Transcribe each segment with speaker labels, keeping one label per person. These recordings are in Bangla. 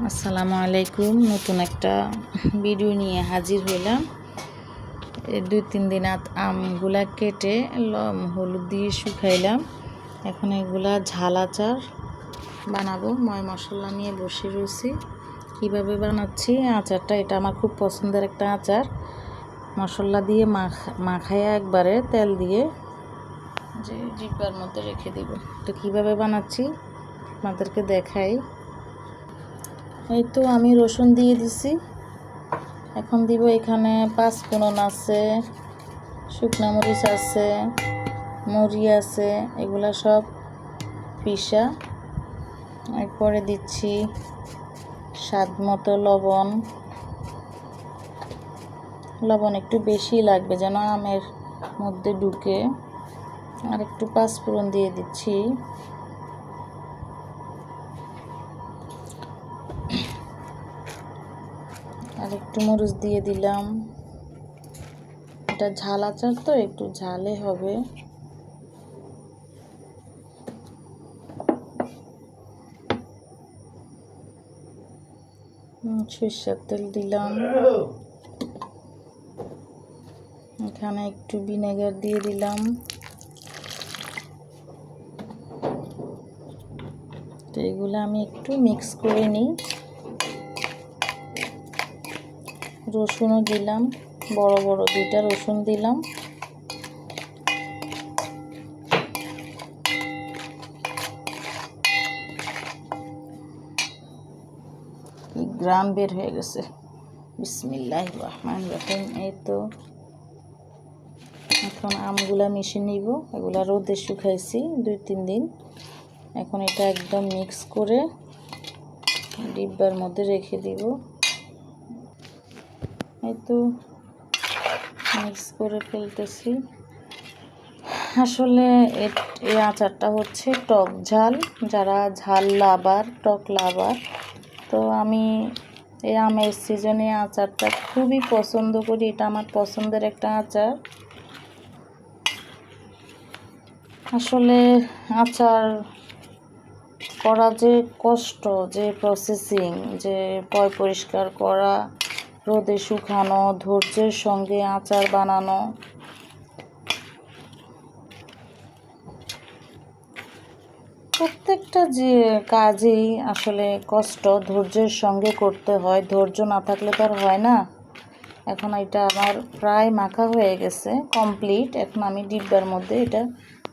Speaker 1: আসসালামু আলাইকুম। নতুন একটা ভিডিও নিয়ে হাজির হইলাম। 2-3 দিন আমগুলা কেটে হলুদ দিয়ে শুকাইলাম। এখন এগুলা ঝাল আচার বানাবো। ময় মশলা নিয়ে বসে রয়েছি। কীভাবে বানাচ্ছি আচারটা, এটা আমার খুব পছন্দের একটা আচার। মশলা দিয়ে মাখাইয়া একবারে তেল দিয়ে যে জিব্বার মধ্যে রেখে দিব। তো কীভাবে বানাচ্ছি আপনাদেরকে দেখাই। এই তো আমি রসুন দিয়ে দিছি। এখন দিব এখানে 5 ফোড়ন আছে, শুকনা মরিচ আছে, মরি আছে, এগুলা সব পিসা। এরপরে দিচ্ছি স্বাদ মতো লবণ। লবণ একটু বেশি লাগবে যেন আমের মধ্যে ঢুকে। আর একটু 5 ফোড়ন দিয়ে দিচ্ছি। আর একটু মরিচ দিয়ে দিলাম। এটা ঝাল আচার তো একটু ঝালে হবে। সরিষার তেল দিলাম। এখানে একটু ভিনেগার দিয়ে দিলাম। তো এগুলো আমি একটু মিক্স করে নিই। রসুনও দিলাম, বড় বড় 2টা রসুন দিলাম। গ্রাম বের হয়ে গেছে। বিসমিল্লাহির রহমানির রহিম। এই তো এখন আমগুলা মিশিয়ে নিব। এগুলা রোদে শুকাইছি 2-3 দিন। এখন এটা একদম মিক্স করে ডিব্বার মধ্যে রেখে দিব। এই তো মিক্স করে ফেলতেছি। আসলে এই আচারটা হচ্ছে টক ঝাল। যারা ঝাল লাভার, টক লাভার, তো আমি এই আমের সিজনে আচারটা খুবই পছন্দ করি। এটা আমার পছন্দের একটা আচার। আসলে আচার করা যে কষ্ট, যে প্রসেসিং, যে পরিষ্কার করা, রোদে শুকানো, ধৈর্যের সঙ্গে আচার বানানো, প্রত্যেকটা যে কাজেই আসলে কষ্ট ধৈর্যের সঙ্গে করতে হয়। ধৈর্য না থাকলে তো আর হয় না। এখন এটা আমার প্রায় মাখা হয়ে গেছে, কমপ্লিট। এখন আমি ডিব্বার মধ্যে এটা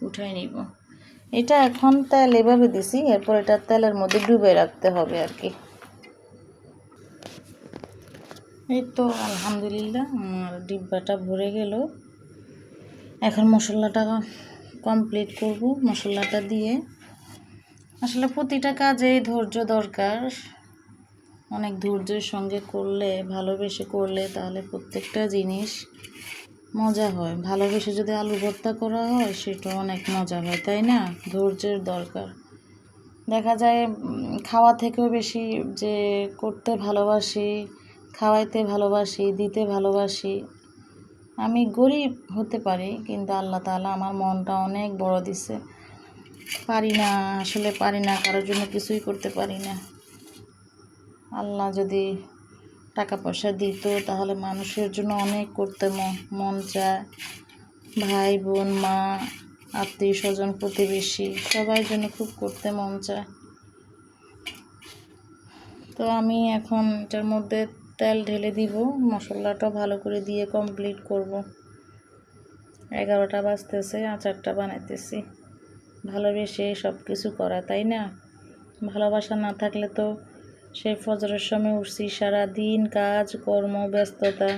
Speaker 1: উঠাই নিব। এটা এখন তেল এভাবে দিছি, এরপর এটা তেলের মধ্যে ডুবে রাখতে হবে আর কি। এই তো আলহামদুলিল্লাহ আমার ডিব্বাটা ভরে গেল। এখন মশলাটা কমপ্লিট করব। মশলাটা দিয়ে আসলে প্রতিটা কাজেই ধৈর্য দরকার। অনেক ধৈর্যের সঙ্গে করলে, ভালোবেসে করলে, তাহলে প্রত্যেকটা জিনিস মজা হয়। ভালোবেসে যদি আলু ভর্তা করা হয় সেটা অনেক মজা হয়, তাই না? ধৈর্যের দরকার। দেখা যায় খাওয়া থেকেও বেশি যে করতে ভালোবাসি, খাওয়াইতে ভালোবাসি, দিতে ভালোবাসি। আমি গরিব হতে পারি, কিন্তু আল্লাহ তাআলা আমার মনটা অনেক বড় দিছে। পারি না, আসলে পারি না, কারোর জন্য কিছুই করতে পারি না। আল্লাহ যদি টাকা পয়সা দিত তাহলে মানুষের জন্য অনেক করতে মন চায়। ভাই বোন, মা, আত্মীয় স্বজন, প্রতিবেশী, সবার জন্য খুব করতে মন চায়। তো আমি এখন এটার মধ্যে তেল ঢেলে দিব। মশলাটা ভালো করে দিয়ে কমপ্লিট করব। 11টা বাজতেছে, আচারটা বানাইতেছি। ভালোবেসে সব কিছু করা, তাই না? ভালোবাসা না থাকলে তো সেই ফজরের সময় উঠছি, সারাদিন কাজ কর্ম ব্যস্ততা,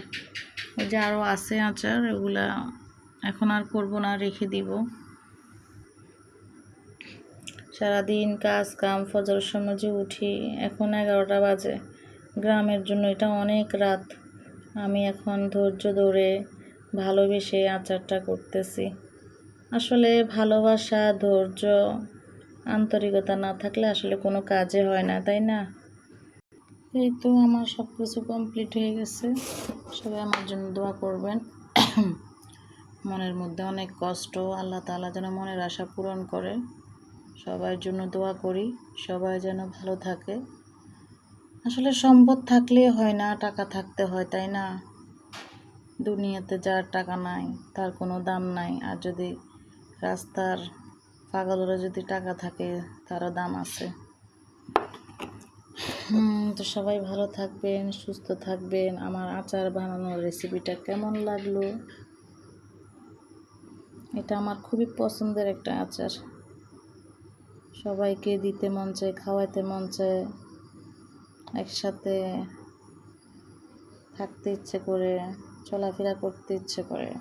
Speaker 1: ওই যে আরও আছে আচার, এগুলা এখন আর করব না, রেখে দিব। সারাদিন কাজ কাম, ফজরের সময় যে উঠি, এখন 11টা বাজে। গ্রামের জন্য এটা অনেক রাত। আমি এখন ধৈর্য ধরে ভালোবেসে আচারটা করতেছি। আসলে ভালোবাসা, ধৈর্য, আন্তরিকতা না থাকলে আসলে কোনো কাজে হয় না, তাই না? এই তো আমার সব কিছু কমপ্লিট হয়ে গেছে। সবাই আমার জন্য দোয়া করবেন। মনের মধ্যে অনেক কষ্ট, আল্লাহ তাআলা যেন মনের আশা পূরণ করে। সবার জন্য দোয়া করি, সবাই যেন ভালো থাকে। আসলে সম্পদ থাকলে হয় না, টাকা থাকতে হয়, তাই না? দুনিয়াতে যার টাকা নাই তার কোনো দাম নাই, আর যদি রাস্তার পাগলেরও যদি টাকা থাকে তারও দাম আছে। তো সবাই ভালো থাকবেন, সুস্থ থাকবেন। আমার আচার বানানোর রেসিপিটা কেমন লাগলো? এটা আমার খুবই পছন্দের একটা আচার, সবাইকে দিতে মন চায়, খাওয়াইতে মন চায়, একসাথে থাকতে ইচ্ছে করে, চলাফেরা করতে ইচ্ছে করে।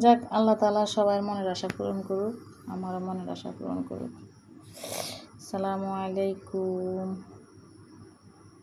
Speaker 1: যাক, আল্লাহ তাআলা সবার মনের আশা পূরণ করুক, আমারও মনের আশা পূরণ করুক। আসসালামু আলাইকুম।